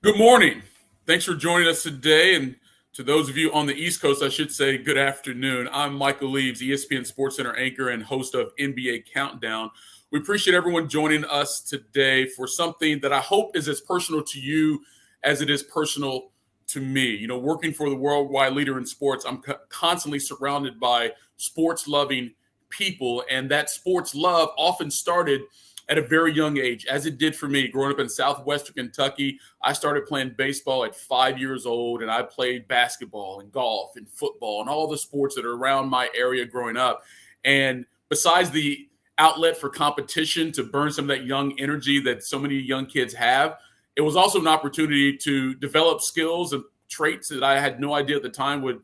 Good morning. Thanks for joining us today. And to those of you on the East Coast, I should say good afternoon. I'm Michael Leaves, ESPN SportsCenter anchor and host of NBA Countdown. We appreciate everyone joining us today for something that I hope is as personal to you as it is personal to me. You know, working for the worldwide leader in sports, I'm constantly surrounded by sports loving people, and that sports love often started at a very young age, as it did for me. Growing up in southwestern Kentucky, I started playing baseball at 5 years old, and I played basketball and golf and football and all the sports that are around my area growing up. And besides the outlet for competition to burn some of that young energy that so many young kids have, it was also an opportunity to develop skills and traits that I had no idea at the time would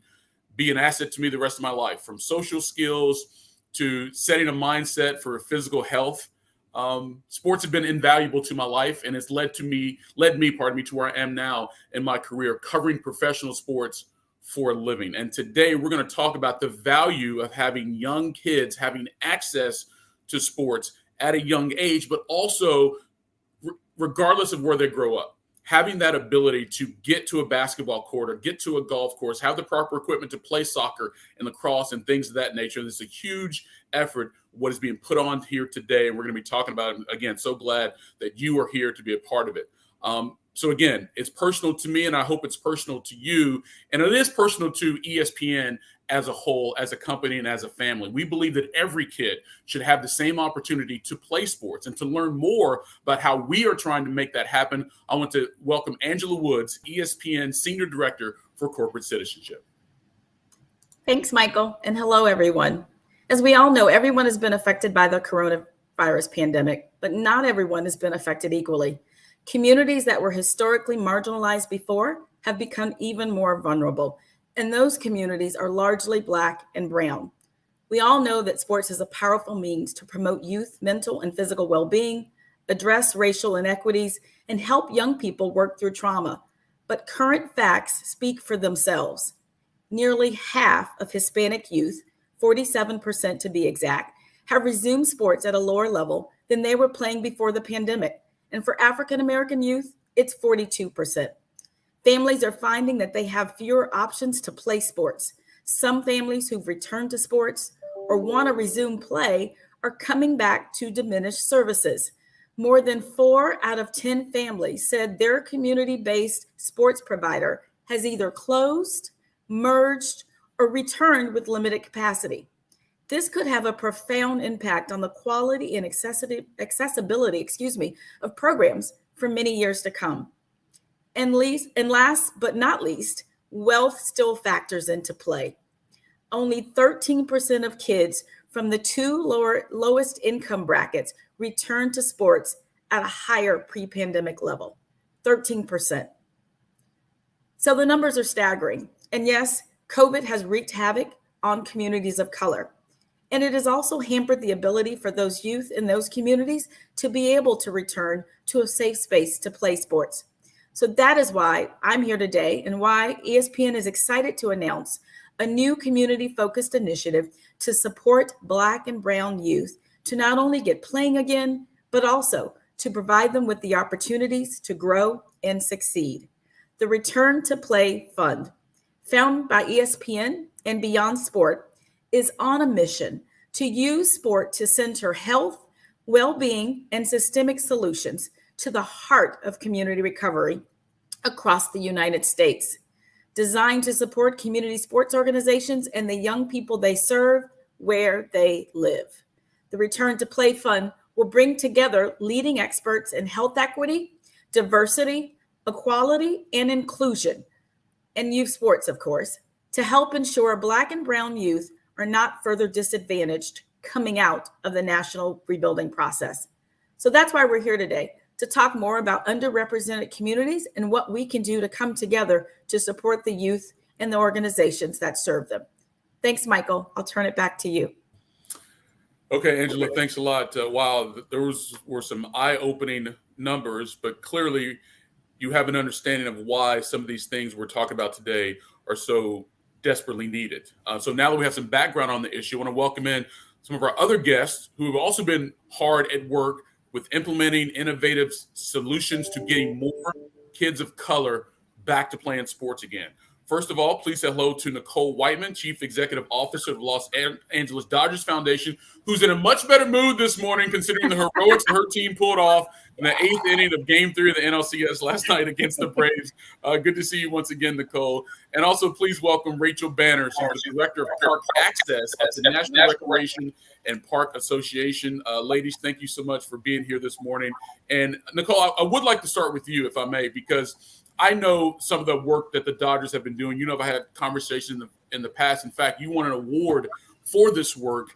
be an asset to me the rest of my life, from social skills to setting a mindset for physical health. Sports have been invaluable to my life, and it's led me, to where I am now in my career, covering professional sports for a living. And today we're going to talk about the value of having young kids having access to sports at a young age, but also regardless of where they grow up, having that ability to get to a basketball court or get to a golf course, have the proper equipment to play soccer and lacrosse and things of that nature. This is a huge effort, what is being put on here today, and we're going to be talking about it again. So glad that you are here to be a part of it. So again, it's personal to me, and I hope it's personal to you, and it is personal to ESPN as a whole, as a company, and as a family. We believe that every kid should have the same opportunity to play sports. And to learn more about how we are trying to make that happen, I want to welcome Angela Woods, ESPN Senior Director for Corporate Citizenship. Thanks, Michael, and hello, everyone. As we all know, everyone has been affected by the coronavirus pandemic, but not everyone has been affected equally. Communities that were historically marginalized before have become even more vulnerable, and those communities are largely Black and Brown. We all know that sports is a powerful means to promote youth mental and physical well-being, address racial inequities, and help young people work through trauma. But current facts speak for themselves. Nearly half of Hispanic youth, 47% to be exact, have resumed sports at a lower level than they were playing before the pandemic. And for African American youth, it's 42%. Families are finding that they have fewer options to play sports. Some families who've returned to sports or want to resume play are coming back to diminished services. More than 4 out of 10 families said their community-based sports provider has either closed, merged, or returned with limited capacity. This could have a profound impact on the quality and accessibility, of programs for many years to come. And last but not least, wealth still factors into play. Only 13% of kids from the two lowest income brackets return to sports at a higher pre-pandemic level, 13%. So the numbers are staggering. And yes, COVID has wreaked havoc on communities of color. And it has also hampered the ability for those youth in those communities to be able to return to a safe space to play sports. So that is why I'm here today and why ESPN is excited to announce a new community-focused initiative to support Black and Brown youth to not only get playing again, but also to provide them with the opportunities to grow and succeed. The Return to Play Fund, founded by ESPN and Beyond Sport, is on a mission to use sport to center health, well-being, and systemic solutions to the heart of community recovery across the United States. Designed to support community sports organizations and the young people they serve where they live. The Return to Play Fund will bring together leading experts in health equity, diversity, equality, and inclusion, and youth sports, of course, to help ensure Black and Brown youth are not further disadvantaged coming out of the national rebuilding process. So that's why we're here today, to talk more about underrepresented communities and what we can do to come together to support the youth and the organizations that serve them. Thanks, Michael. I'll turn it back to you. Okay, Angela, thanks a lot. Wow, those were some eye-opening numbers, but clearly you have an understanding of why some of these things we're talking about today are so desperately needed. So now that we have some background on the issue, I want to welcome in some of our other guests who have also been hard at work with implementing innovative solutions to getting more kids of color back to playing sports again. First of all, please say hello to Nicole Whiteman, Chief Executive Officer of the Los Angeles Dodgers Foundation, who's in a much better mood this morning considering the heroics that her team pulled off in the 8th inning of Game 3 of the NLCS last night against the Braves. Good to see you once again, Nicole. And also please welcome Rachel Banner. She's the Director of Park Access at the National Recreation and Park Association. Ladies, thank you so much for being here this morning. And Nicole, I would like to start with you, if I may, because I know some of the work that the Dodgers have been doing. You know, I've had conversations in the past. In fact, you won an award for this work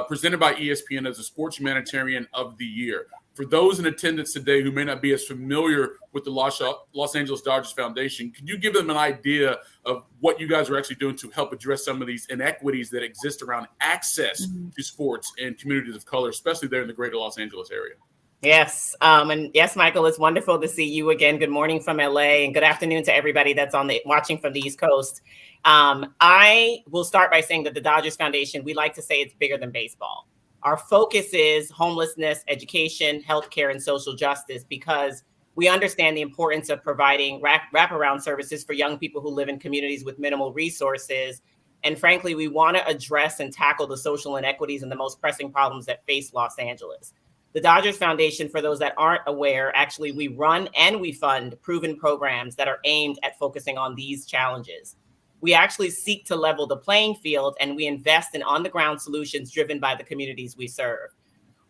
presented by ESPN as a Sports Humanitarian of the Year. For those in attendance today who may not be as familiar with the Los Angeles Dodgers Foundation, can you give them an idea of what you guys are actually doing to help address some of these inequities that exist around access to sports in communities of color, especially there in the greater Los Angeles area? Yes. And yes, Michael, it's wonderful to see you again. Good morning from LA and good afternoon to everybody that's watching from the East Coast. I will start by saying that the Dodgers Foundation, we like to say it's bigger than baseball. Our focus is homelessness, education, healthcare, and social justice, because we understand the importance of providing wraparound services for young people who live in communities with minimal resources. And frankly, we want to address and tackle the social inequities and the most pressing problems that face Los Angeles. The Dodgers Foundation, for those that aren't aware, actually, we run and we fund proven programs that are aimed at focusing on these challenges. We actually seek to level the playing field, and we invest in on-the-ground solutions driven by the communities we serve.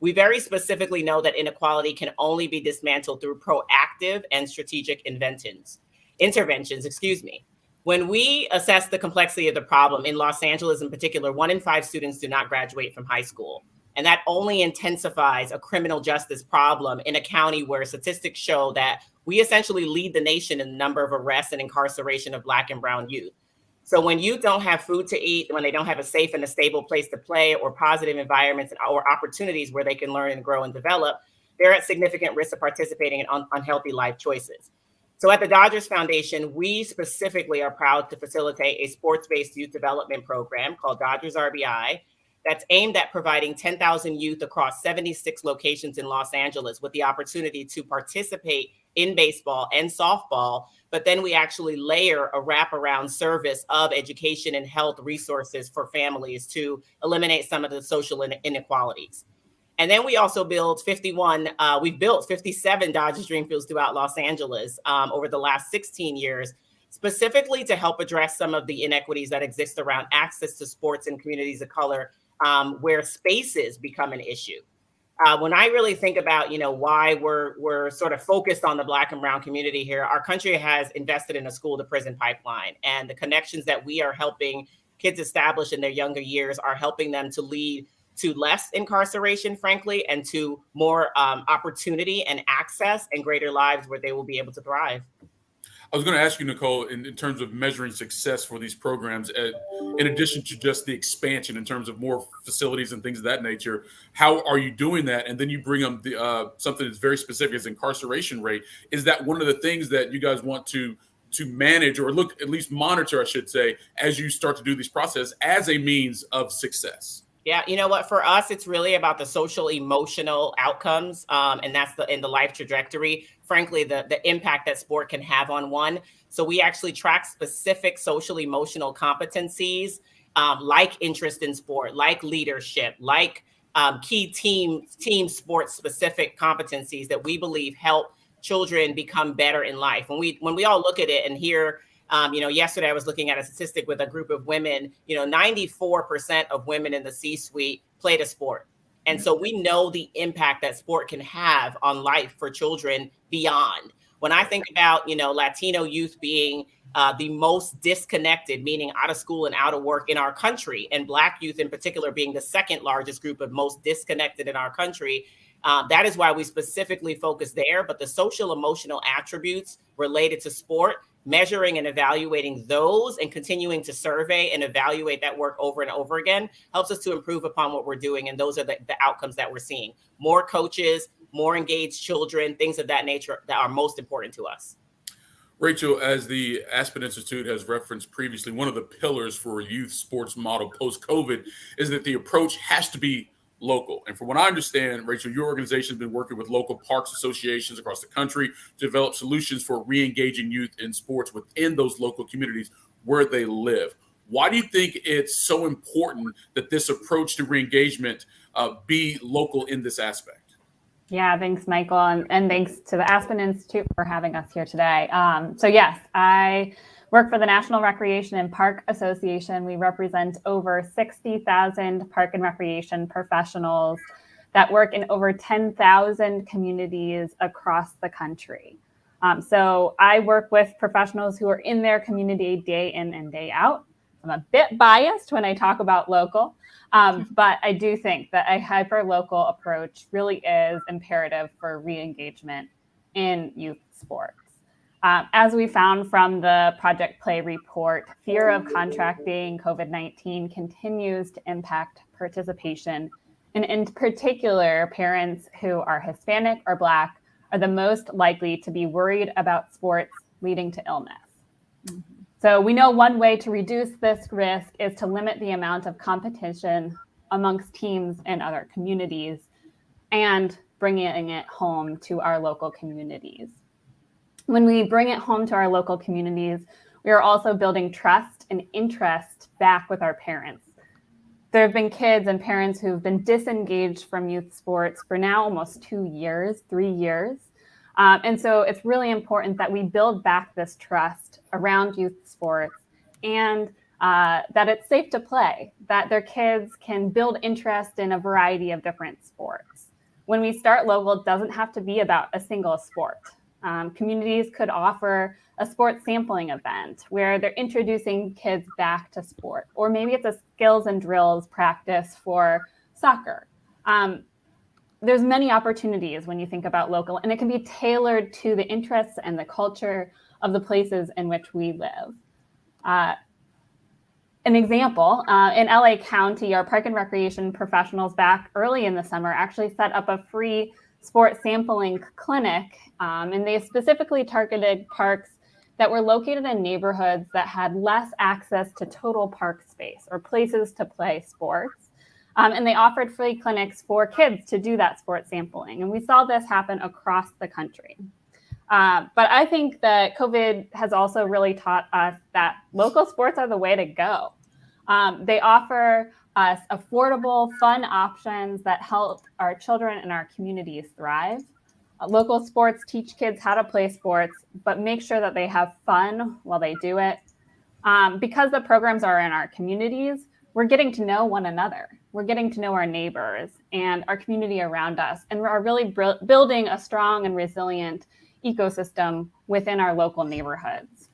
We very specifically know that inequality can only be dismantled through proactive and strategic interventions. When we assess the complexity of the problem in Los Angeles in particular, 1 in 5 students do not graduate from high school. And that only intensifies a criminal justice problem in a county where statistics show that we essentially lead the nation in the number of arrests and incarceration of Black and brown youth. So when youth don't have food to eat, when they don't have a safe and a stable place to play or positive environments or opportunities where they can learn and grow and develop, they're at significant risk of participating in unhealthy life choices. So at the Dodgers Foundation, we specifically are proud to facilitate a sports-based youth development program called Dodgers RBI, that's aimed at providing 10,000 youth across 76 locations in Los Angeles with the opportunity to participate in baseball and softball. But then we actually layer a wraparound service of education and health resources for families to eliminate some of the social inequalities. And then we also build we've built 57 Dodgers Dream Fields throughout Los Angeles over the last 16 years, specifically to help address some of the inequities that exist around access to sports in communities of color, where spaces become an issue. When I really think about, why we're sort of focused on the Black and brown community here, our country has invested in a school to prison pipeline, and the connections that we are helping kids establish in their younger years are helping them to lead to less incarceration, frankly, and to more opportunity and access and greater lives where they will be able to thrive. I was going to ask you, Nicole, in terms of measuring success for these programs, in addition to just the expansion in terms of more facilities and things of that nature, how are you doing that? And then you bring up something that's very specific as incarceration rate. Is that one of the things that you guys want to manage or at least monitor, I should say, as you start to do these processes as a means of success? Yeah, you know what? For us, it's really about the social emotional outcomes, and that's in the life trajectory. Frankly, the impact that sport can have on one. So we actually track specific social emotional competencies, like interest in sport, like leadership, like key team sports specific competencies that we believe help children become better in life. When we all look at it and hear. Yesterday I was looking at a statistic with a group of women, 94% of women in the C-suite played a sport. And so we know the impact that sport can have on life for children beyond. When I think about, Latino youth being the most disconnected, meaning out of school and out of work in our country, and Black youth in particular being the second largest group of most disconnected in our country, that is why we specifically focus there. But the social emotional attributes related to sport, measuring and evaluating those and continuing to survey and evaluate that work over and over again helps us to improve upon what we're doing. And those are the outcomes that we're seeing. More coaches, more engaged children, things of that nature that are most important to us. Rachel, as the Aspen Institute has referenced previously, one of the pillars for a youth sports model post-COVID is that the approach has to be local. And from what I understand, Rachel, your organization has been working with local parks associations across the country to develop solutions for re-engaging youth in sports within those local communities where they live. Why do you think it's so important that this approach to re-engagement be local in this aspect? Yeah, thanks, Michael. And thanks to the Aspen Institute for having us here today. So yes, I work for the National Recreation and Park Association. We represent over 60,000 park and recreation professionals that work in over 10,000 communities across the country. So I work with professionals who are in their community day in and day out. I'm a bit biased when I talk about local, but I do think that a hyper-local approach really is imperative for re-engagement in youth sports. As we found from the Project Play report, fear of contracting COVID-19 continues to impact participation. And in particular, parents who are Hispanic or Black are the most likely to be worried about sports leading to illness. Mm-hmm. So we know one way to reduce this risk is to limit the amount of competition amongst teams in other communities and bringing it home to our local communities. When we bring it home to our local communities, we are also building trust and interest back with our parents. There have been kids and parents who've been disengaged from youth sports for now almost 3 years. And so it's really important that we build back this trust around youth sports and that it's safe to play, that their kids can build interest in a variety of different sports. When we start local, it doesn't have to be about a single sport. Communities could offer a sports sampling event where they're introducing kids back to sport, or maybe it's a skills and drills practice for soccer. There's many opportunities when you think about local, and it can be tailored to the interests and the culture of the places in which we live. An example, in LA County, our park and recreation professionals back early in the summer actually set up a free sports sampling clinic, and they specifically targeted parks that were located in neighborhoods that had less access to total park space or places to play sports. And they offered free clinics for kids to do that sports sampling. And we saw this happen across the country. But I think that COVID has also really taught us that local sports are the way to go. They offer us affordable, fun options that help our children and our communities thrive. Local sports teach kids how to play sports, but make sure that they have fun while they do it. Because the programs are in our communities, we're getting to know one another. We're getting to know our neighbors and our community around us, and we're really building a strong and resilient ecosystem within our local neighborhoods.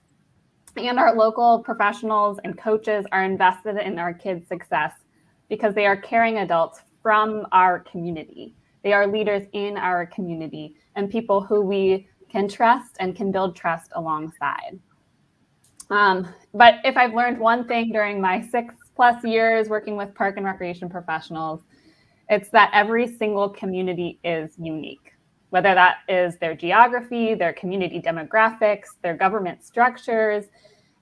And our local professionals and coaches are invested in our kids' success because they are caring adults from our community. They are leaders in our community and people who we can trust and can build trust alongside. But if I've learned one thing during my 6+ years working with park and recreation professionals, it's that every single community is unique, whether that is their geography, their community demographics, their government structures,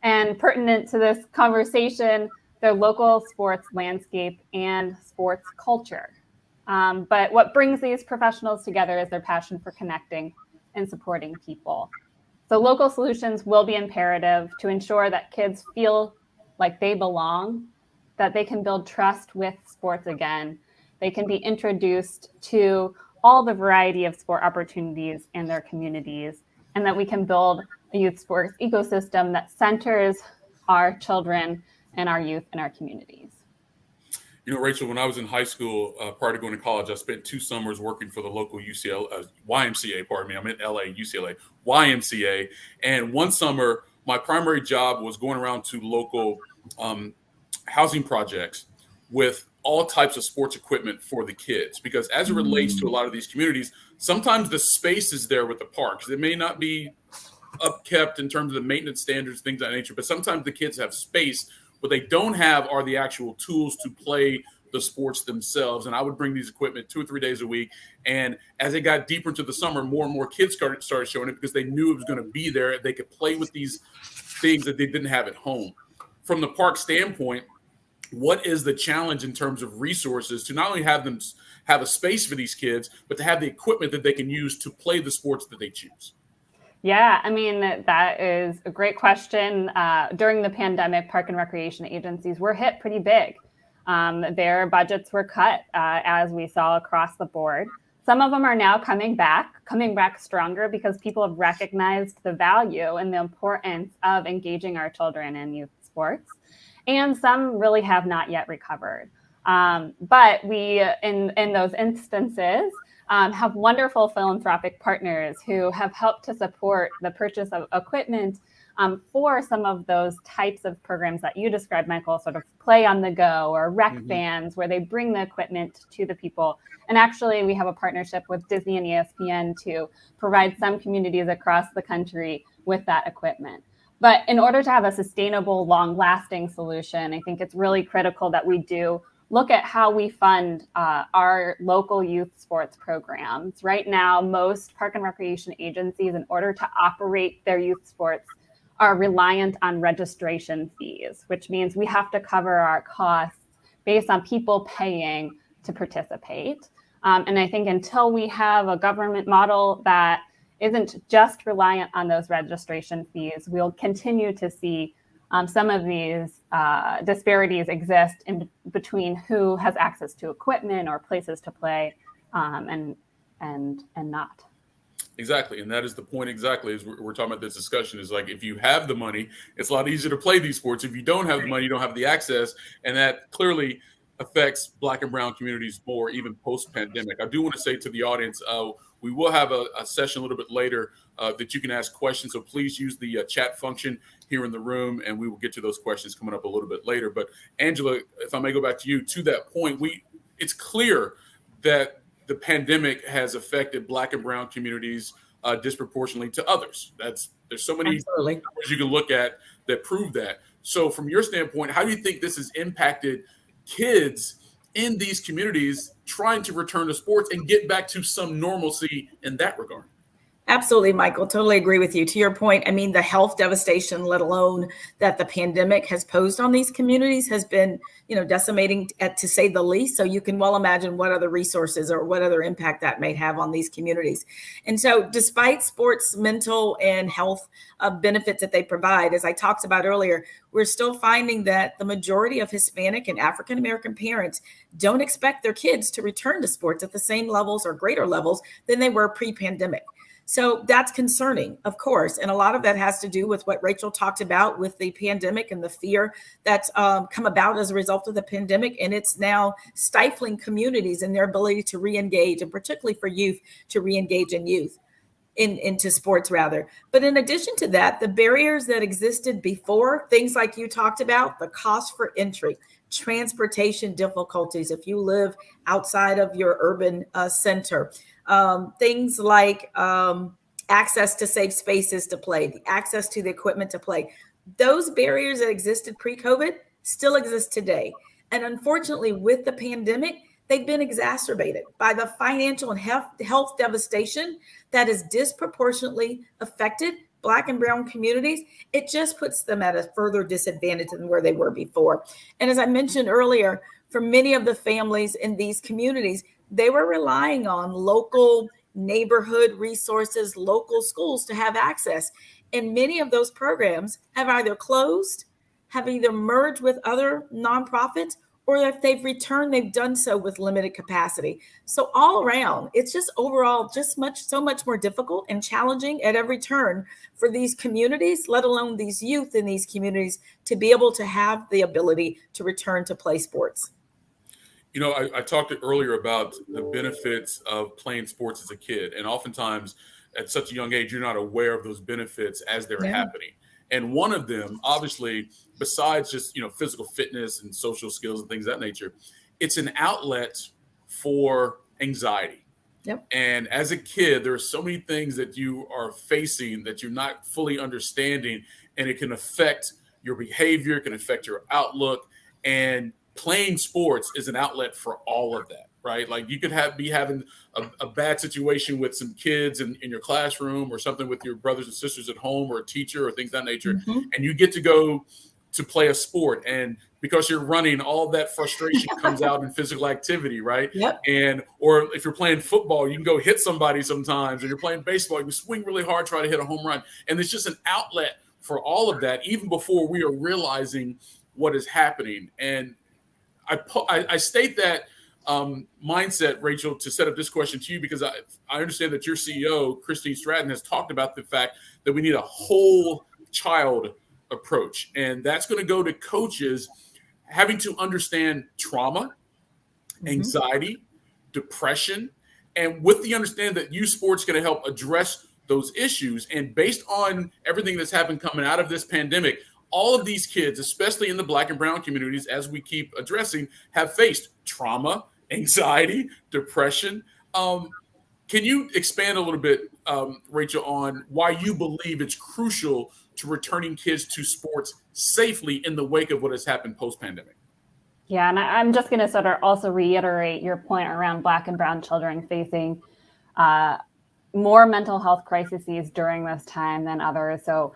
and pertinent to this conversation, their local sports landscape and sports culture. But what brings these professionals together is their passion for connecting and supporting people. So local solutions will be imperative to ensure that kids feel like they belong, that they can build trust with sports again. They can be introduced to all the variety of sport opportunities in their communities, and that we can build a youth sports ecosystem that centers our children and our youth in our communities. You know, Rachel, when I was in high school, prior to going to college, I spent 2 summers working for the local YMCA, I'm in LA, UCLA, YMCA. And one summer, my primary job was going around to local housing projects with all types of sports equipment for the kids. Because as it relates to a lot of these communities, sometimes the space is there with the parks. It may not be upkept in terms of the maintenance standards, things of that nature, but sometimes the kids have space. What they don't have are the actual tools to play the sports themselves. And I would bring these equipment 2 or 3 days a week. And as it got deeper into the summer, more and more kids started showing it because they knew it was going to be there. They could play with these things that they didn't have at home. From the park standpoint, what is the challenge in terms of resources to not only have them have a space for these kids, but to have the equipment that they can use to play the sports that they choose? Yeah, I mean, that is a great question. During the pandemic, park and recreation agencies were hit pretty big. Their budgets were cut, as we saw across the board. Some of them are now coming back stronger because people have recognized the value and the importance of engaging our children in youth sports. And some really have not yet recovered. But we, in those instances, have wonderful philanthropic partners who have helped to support the purchase of equipment for some of those types of programs that you described, Michael, sort of play on the go or rec bands where they bring the equipment to the people. And actually, we have a partnership with Disney and ESPN to provide some communities across the country with that equipment. But in order to have a sustainable, long-lasting solution, I think it's really critical that we do look at how we fund our local youth sports programs. Right now, most park and recreation agencies, in order to operate their youth sports, are reliant on registration fees, which means we have to cover our costs based on people paying to participate. And I think until we have a government model that isn't just reliant on those registration fees, we'll continue to see some of these disparities exist in between who has access to equipment or places to play and not. Exactly. And that is the point exactly as we're talking about this discussion is like, if you have the money, it's a lot easier to play these sports. If you don't have the money, you don't have the access. And that clearly affects Black and brown communities more, even post-pandemic. I do want to say to the audience, we will have a session a little bit later that you can ask questions. So please use the chat function here in the room, and we will get to those questions coming up a little bit later. But Angela, if I may go back to you, to that point, it's clear that the pandemic has affected Black and brown communities disproportionately to others. There's so many numbers you can look at that prove that. So from your standpoint, how do you think this has impacted kids in these communities trying to return to sports and get back to some normalcy in that regard? Absolutely, Michael. Totally agree with you. To your point, I mean, the health devastation, let alone that the pandemic has posed on these communities, has been, decimating to say the least. So you can well imagine what other resources or what other impact that may have on these communities. And so despite sports, mental and health benefits that they provide, as I talked about earlier, we're still finding that the majority of Hispanic and African-American parents don't expect their kids to return to sports at the same levels or greater levels than they were pre-pandemic. So that's concerning, of course. And a lot of that has to do with what Rachel talked about with the pandemic and the fear that's come about as a result of the pandemic. And it's now stifling communities in their ability to re-engage, and particularly for youth to re-engage into sports rather. But in addition to that, the barriers that existed before, things like you talked about, the cost for entry, transportation difficulties if you live outside of your urban center, things like access to safe spaces to play, the access to the equipment to play. Those barriers that existed pre-COVID still exist today. And unfortunately, with the pandemic, they've been exacerbated by the financial and health devastation that has disproportionately affected Black and brown communities. It just puts them at a further disadvantage than where they were before. And as I mentioned earlier, for many of the families in these communities, they were relying on local neighborhood resources, local schools to have access. And many of those programs have either closed, have either merged with other nonprofits, or if they've returned, they've done so with limited capacity. So all around, it's just overall so much more difficult and challenging at every turn for these communities, let alone these youth in these communities, to be able to have the ability to return to play sports. I talked earlier about the benefits of playing sports as a kid. And oftentimes at such a young age, you're not aware of those benefits as they're happening. And one of them, obviously, besides just, physical fitness and social skills and things of that nature, it's an outlet for anxiety. Yep. And as a kid, there are so many things that you are facing that you're not fully understanding, and it can affect your behavior, it can affect your outlook. And playing sports is an outlet for all of that, right? Like you could be having a bad situation with some kids in your classroom or something with your brothers and sisters at home or a teacher or things of that nature. Mm-hmm. And you get to go to play a sport, and because you're running, all that frustration comes out in physical activity, right? Yep. Or if you're playing football, you can go hit somebody sometimes, or you're playing baseball, you can swing really hard, try to hit a home run, and it's just an outlet for all of that, even before we are realizing what is happening. And I state that mindset, Rachel, to set up this question to you, because I understand that your CEO, Christine Stratton, has talked about the fact that we need a whole child approach. And that's going to go to coaches having to understand trauma, anxiety, depression, and with the understanding that youth sports going to help address those issues. And based on everything that's happened coming out of this pandemic, all of these kids, especially in the Black and brown communities, as we keep addressing, have faced trauma, anxiety, depression. Can you expand a little bit, Rachel, on why you believe it's crucial to returning kids to sports safely in the wake of what has happened post-pandemic? Yeah, and I'm just going to sort of also reiterate your point around Black and brown children facing more mental health crises during this time than others. So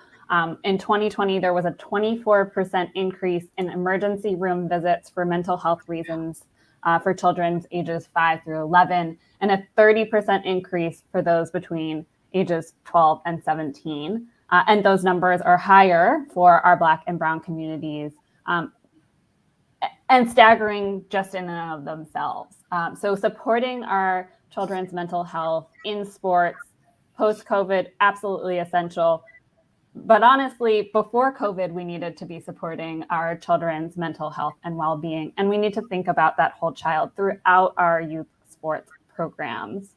in 2020, there was a 24% increase in emergency room visits for mental health reasons for children ages 5 through 11, and a 30% increase for those between ages 12 and 17. And those numbers are higher for our Black and brown communities, and staggering just in and of themselves. So supporting our children's mental health in sports post-COVID, absolutely essential. But honestly, before COVID, we needed to be supporting our children's mental health and well-being. And we need to think about that whole child throughout our youth sports programs.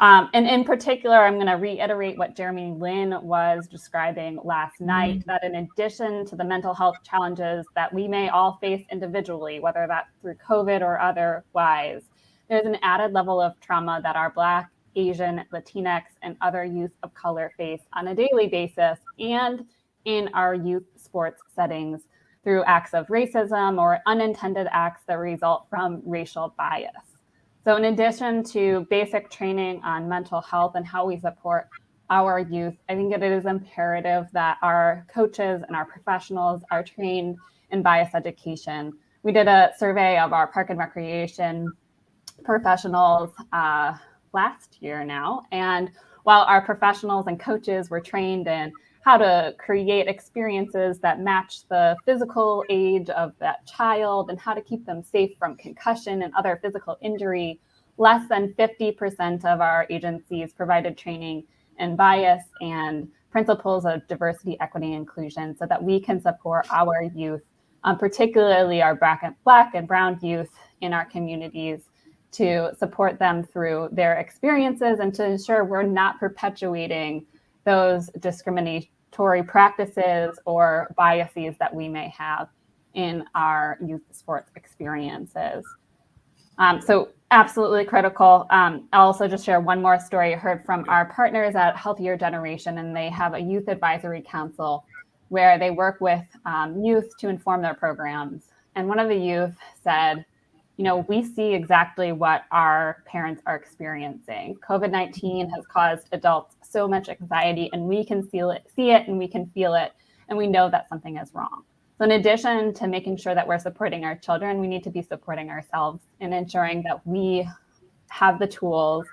And in particular, I'm going to reiterate what Jeremy Lin was describing last night, that in addition to the mental health challenges that we may all face individually, whether that's through COVID or otherwise, there's an added level of trauma that our Black, Asian, Latinx, and other youth of color face on a daily basis and in our youth sports settings through acts of racism or unintended acts that result from racial bias. So in addition to basic training on mental health and how we support our youth, I think it is imperative that our coaches and our professionals are trained in bias education. We did a survey of our park and recreation professionals last year now. And while our professionals and coaches were trained in how to create experiences that match the physical age of that child and how to keep them safe from concussion and other physical injury, less than 50% of our agencies provided training in bias and principles of diversity, equity, and inclusion so that we can support our youth, particularly our Black and brown youth in our communities, to support them through their experiences and to ensure we're not perpetuating those discriminatory practices or biases that we may have in our youth sports experiences. So absolutely critical. I'll also just share one more story I heard from our partners at Healthier Generation, and they have a youth advisory council where they work with youth to inform their programs. And one of the youth said, we see exactly what our parents are experiencing. COVID-19 has caused adults so much anxiety, and we can see it and we can feel it, and we know that something is wrong. So in addition to making sure that we're supporting our children, we need to be supporting ourselves and ensuring that we have the tools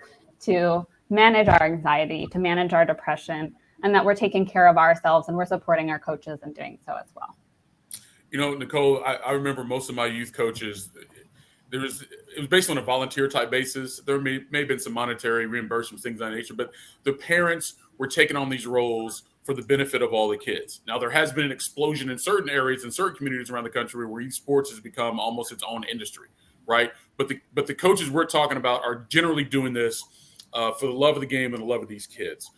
to manage our anxiety, to manage our depression, and that we're taking care of ourselves and we're supporting our coaches in doing so as well. Nicole, I remember most of my youth coaches, it was based on a volunteer type basis. There may have been some monetary reimbursements, things of that nature, but the parents were taking on these roles for the benefit of all the kids. Now, there has been an explosion in certain areas and certain communities around the country where youth sports has become almost its own industry, right? But the coaches we're talking about are generally doing this for the love of the game and the love of these kids.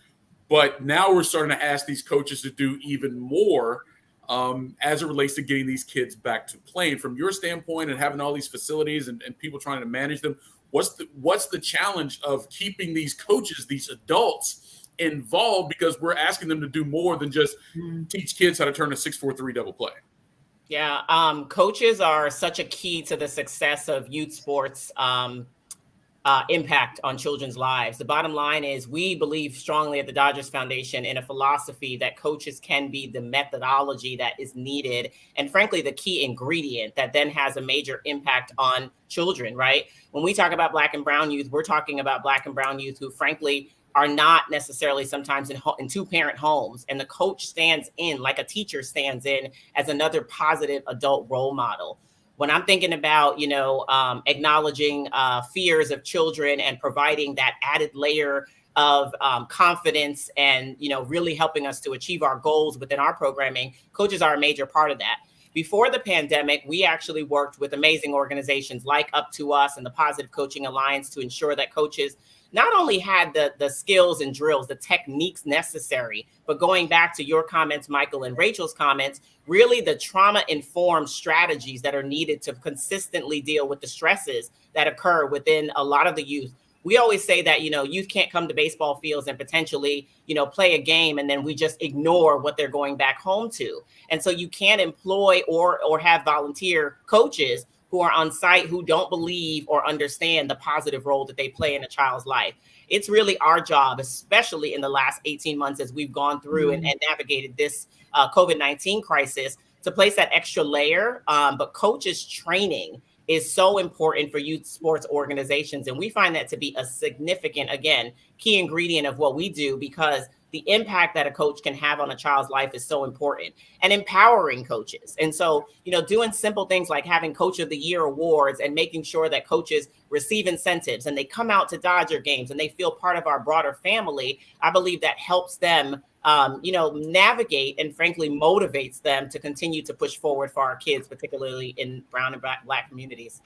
But now we're starting to ask these coaches to do even more as it relates to getting these kids back to playing. From your standpoint and having all these facilities and people trying to manage them, what's the challenge of keeping these coaches, these adults, involved, because we're asking them to do more than just teach kids how to turn a 6-4-3 double play? Yeah, coaches are such a key to the success of youth sports impact on children's lives. The bottom line is we believe strongly at the Dodgers Foundation in a philosophy that coaches can be the methodology that is needed and frankly, the key ingredient that then has a major impact on children, right? When we talk about Black and brown youth, we're talking about Black and brown youth who frankly are not necessarily sometimes in two-parent homes. And the coach stands in like a teacher stands in as another positive adult role model. When I'm thinking about, acknowledging fears of children and providing that added layer of confidence and, really helping us to achieve our goals within our programming, coaches are a major part of that. Before the pandemic, we actually worked with amazing organizations like Up to Us and the Positive Coaching Alliance to ensure that coaches not only had the skills and drills, the techniques necessary, but going back to your comments, Michael, and Rachel's comments, really the trauma-informed strategies that are needed to consistently deal with the stresses that occur within a lot of the youth. We always say that, youth can't come to baseball fields and potentially, play a game and then we just ignore what they're going back home to. And so you can't employ or have volunteer coaches who are on site who don't believe or understand the positive role that they play in a child's life. It's really our job, especially in the last 18 months as we've gone through and navigated this COVID-19 crisis, to place that extra layer. But coaches training is so important for youth sports organizations. And we find that to be a significant, again, key ingredient of what we do, because the impact that a coach can have on a child's life is so important, and empowering coaches. And so, doing simple things like having Coach of the Year awards and making sure that coaches receive incentives and they come out to Dodger games and they feel part of our broader family, I believe that helps them, navigate and frankly motivates them to continue to push forward for our kids, particularly in brown and black communities.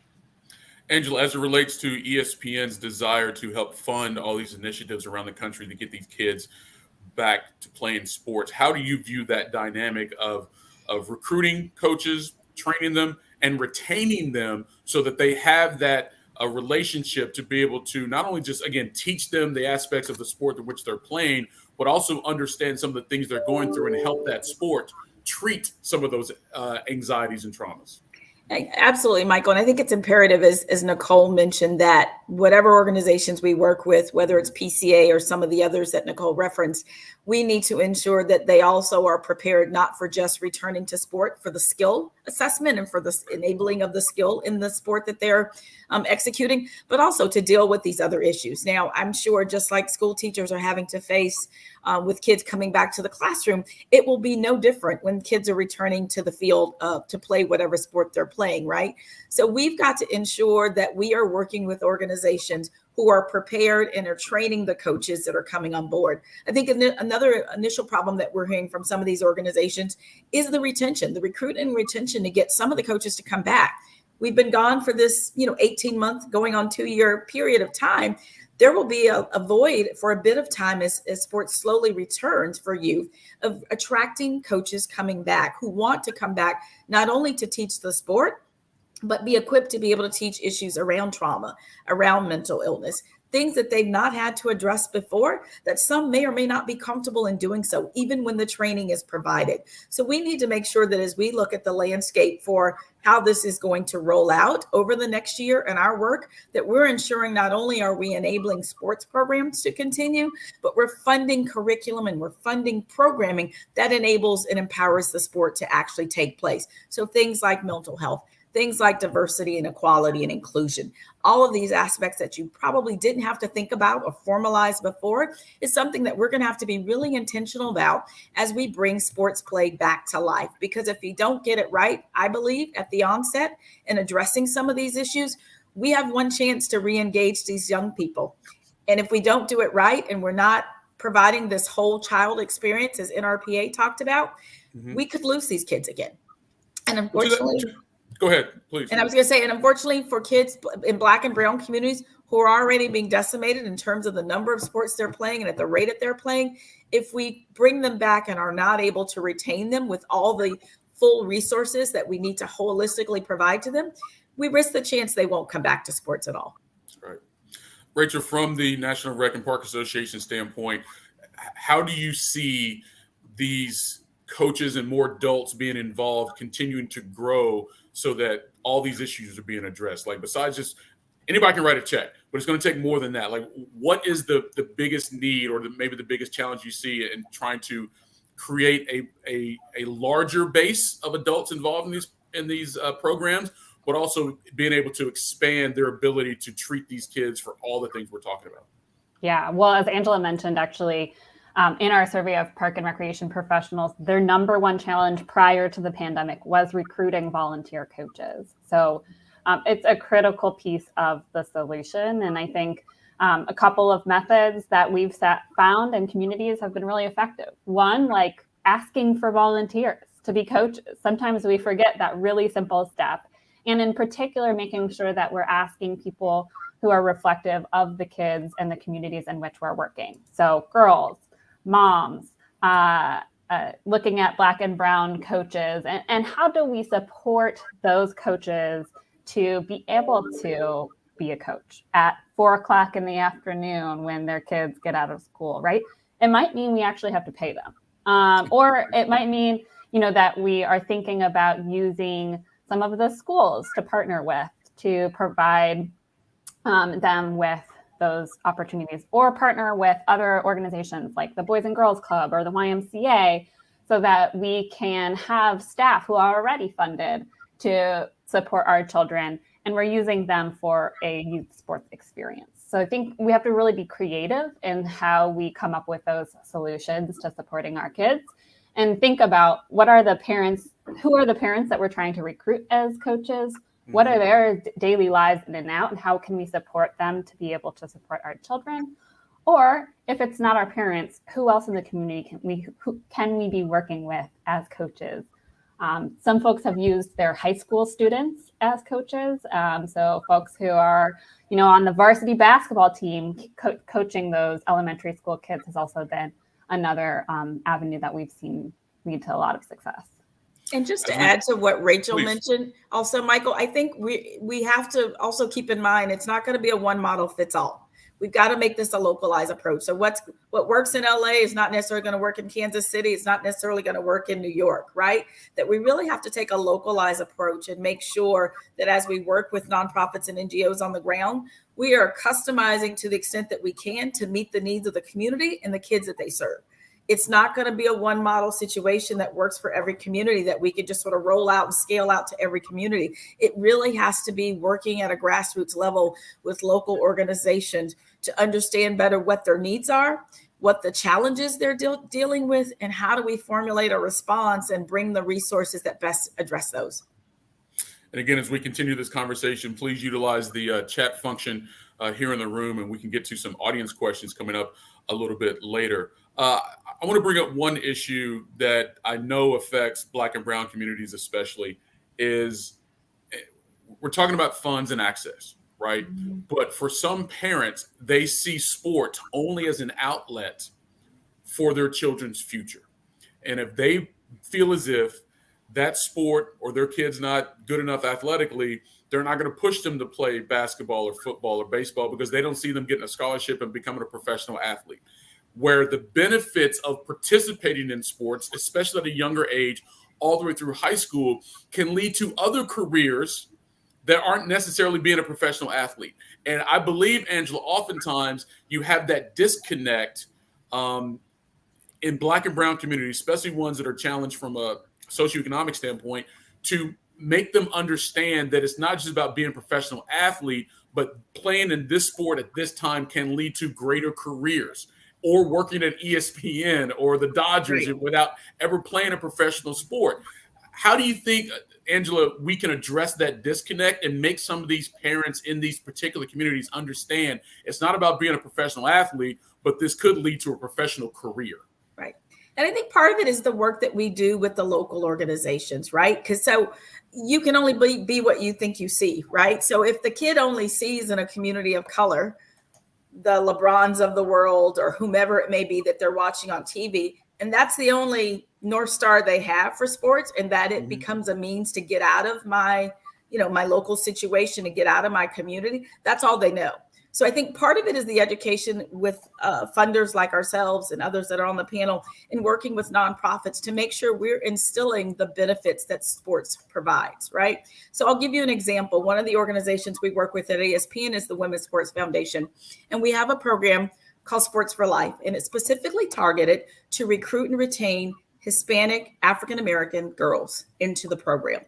Angela, as it relates to ESPN's desire to help fund all these initiatives around the country to get these kids back to playing sports, how do you view that dynamic of recruiting coaches, training them, and retaining them so that they have that a relationship to be able to not only just, again, teach them the aspects of the sport in which they're playing, but also understand some of the things they're going through and help that sport treat some of those anxieties and traumas? Absolutely, Michael. And I think it's imperative, as Nicole mentioned, that whatever organizations we work with, whether it's PCA or some of the others that Nicole referenced, we need to ensure that they also are prepared not for just returning to sport for the skill assessment and for the enabling of the skill in the sport that they're executing, but also to deal with these other issues. Now, I'm sure just like school teachers are having to face with kids coming back to the classroom, it will be no different when kids are returning to the field to play whatever sport they're playing, right? So we've got to ensure that we are working with organizations who are prepared and are training the coaches that are coming on board. I think another initial problem that we're hearing from some of these organizations is the retention, the recruitment and retention to get some of the coaches to come back. We've been gone for this, 18-month going on 2-year period of time. There will be a void for a bit of time as sports slowly returns for youth of attracting coaches coming back who want to come back, not only to teach the sport, but be equipped to be able to teach issues around trauma, around mental illness, things that they've not had to address before, that some may or may not be comfortable in doing so, even when the training is provided. So we need to make sure that as we look at the landscape for how this is going to roll out over the next year in our work, that we're ensuring not only are we enabling sports programs to continue, but we're funding curriculum and we're funding programming that enables and empowers the sport to actually take place. So things like mental health, things like diversity and equality and inclusion, all of these aspects that you probably didn't have to think about or formalize before is something that we're going to have to be really intentional about as we bring sports play back to life. Because if you don't get it right, I believe at the onset in addressing some of these issues, we have one chance to re-engage these young people. And if we don't do it right and we're not providing this whole child experience, as NRPA talked about, we could lose these kids again. And unfortunately, go ahead, please. And I was going to say, and unfortunately for kids in Black and brown communities who are already being decimated in terms of the number of sports they're playing and at the rate that they're playing, if we bring them back and are not able to retain them with all the full resources that we need to holistically provide to them, we risk the chance they won't come back to sports at all. That's right. Rachel, from the National Rec and Park Association standpoint, how do you see these coaches and more adults being involved, continuing to grow so that all these issues are being addressed? Like, besides just anybody can write a check, but it's going to take more than that. Like, what is the biggest need, or maybe the biggest challenge you see in trying to create a larger base of adults involved in these programs, but also being able to expand their ability to treat these kids for all the things we're talking about? Yeah, well, as Angela mentioned, actually, in our survey of park and recreation professionals, their number one challenge prior to the pandemic was recruiting volunteer coaches. So it's a critical piece of the solution. And I think a couple of methods that we've found in communities have been really effective. One, like asking for volunteers to be coaches. Sometimes we forget that really simple step. And in particular, making sure that we're asking people who are reflective of the kids and the communities in which we're working. So girls, moms, looking at Black and brown coaches, and how do we support those coaches to be able to be a coach at 4:00 in the afternoon when their kids get out of school, right? It might mean we actually have to pay them. Or it might mean, that we are thinking about using some of the schools to partner with to provide them with those opportunities, or partner with other organizations like the Boys and Girls Club or the YMCA, so that we can have staff who are already funded to support our children, and we're using them for a youth sports experience. So I think we have to really be creative in how we come up with those solutions to supporting our kids, and think about who are the parents that we're trying to recruit as coaches. What are their daily lives in and out, and how can we support them to be able to support our children? Or if it's not our parents, who else in the community can we be working with as coaches? Some folks have used their high school students as coaches. So folks who are, on the varsity basketball team, coaching those elementary school kids has also been another avenue that we've seen lead to a lot of success. And just to add to what Rachel mentioned, also, Michael, I think we have to also keep in mind, it's not going to be a one model fits all. We've got to make this a localized approach. So what works in LA is not necessarily going to work in Kansas City. It's not necessarily going to work in New York, right? That we really have to take a localized approach and make sure that as we work with nonprofits and NGOs on the ground, we are customizing to the extent that we can to meet the needs of the community and the kids that they serve. It's not going to be a one model situation that works for every community that we could just sort of roll out and scale out to every community. It really has to be working at a grassroots level with local organizations to understand better what their needs are, what the challenges they're dealing with, and how do we formulate a response and bring the resources that best address those. And again, as we continue this conversation, please utilize the chat function here in the room, and we can get to some audience questions coming up a little bit later. I want to bring up one issue that I know affects Black and brown communities especially, is we're talking about funds and access, right? Mm-hmm. But for some parents, they see sport only as an outlet for their children's future. And if they feel as if that sport or their kid's not good enough athletically, they're not going to push them to play basketball or football or baseball because they don't see them getting a scholarship and becoming a professional athlete. Where the benefits of participating in sports, especially at a younger age, all the way through high school, can lead to other careers that aren't necessarily being a professional athlete. And I believe, Angela, oftentimes you have that disconnect in Black and brown communities, especially ones that are challenged from a socioeconomic standpoint, to make them understand that it's not just about being a professional athlete, but playing in this sport at this time can lead to greater careers, or working at ESPN or the Dodgers without ever playing a professional sport. How do you think, Angela, we can address that disconnect and make some of these parents in these particular communities understand it's not about being a professional athlete, but this could lead to a professional career? Right. And I think part of it is the work that we do with the local organizations, right? Because so you can only be what you think you see, right? So if the kid only sees in a community of color the LeBrons of the world or whomever it may be that they're watching on TV, and that's the only North Star they have for sports, and that it becomes a means to get out of my local situation, to get out of my community, that's all they know. So I think part of it is the education with funders like ourselves and others that are on the panel, and working with nonprofits to make sure we're instilling the benefits that sports provides, right? So I'll give you an example. One of the organizations we work with at ESPN is the Women's Sports Foundation, and we have a program called Sports for Life, and it's specifically targeted to recruit and retain Hispanic, African-American girls into the program.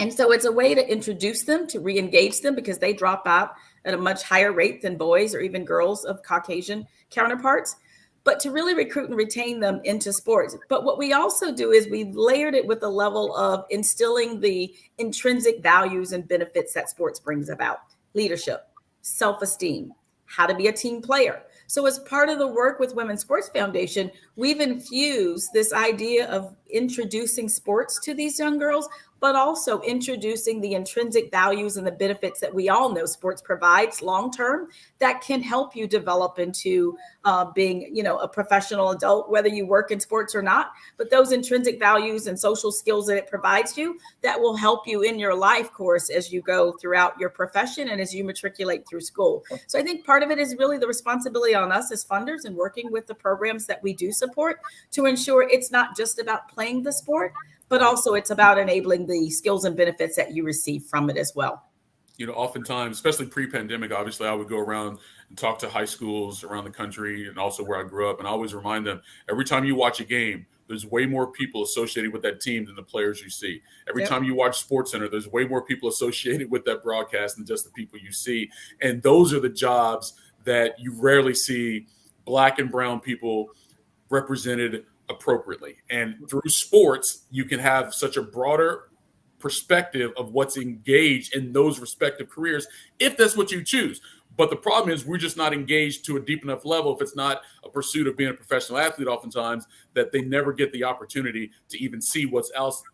And so it's a way to introduce them, to re-engage them, because they drop out at a much higher rate than boys or even girls of Caucasian counterparts, but to really recruit and retain them into sports. But what we also do is we've layered it with a level of instilling the intrinsic values and benefits that sports brings about: leadership, self-esteem, how to be a team player. So as part of the work with Women's Sports Foundation, we've infused this idea of introducing sports to these young girls, but also introducing the intrinsic values and the benefits that we all know sports provides long-term that can help you develop into being, a professional adult, whether you work in sports or not. But those intrinsic values and social skills that it provides you, that will help you in your life course as you go throughout your profession and as you matriculate through school. So I think part of it is really the responsibility on us as funders and working with the programs that we do support to ensure it's not just about playing the sport, but also it's about enabling the skills and benefits that you receive from it as well. Oftentimes, especially pre-pandemic, obviously, I would go around and talk to high schools around the country and also where I grew up. And I always remind them, every time you watch a game, there's way more people associated with that team than the players you see. Every time you watch SportsCenter, there's way more people associated with that broadcast than just the people you see. And those are the jobs that you rarely see Black and brown people represented appropriately. And through sports, you can have such a broader perspective of what's engaged in those respective careers, if that's what you choose. But the problem is we're just not engaged to a deep enough level, if it's not a pursuit of being a professional athlete oftentimes, that they never get the opportunity to even see what else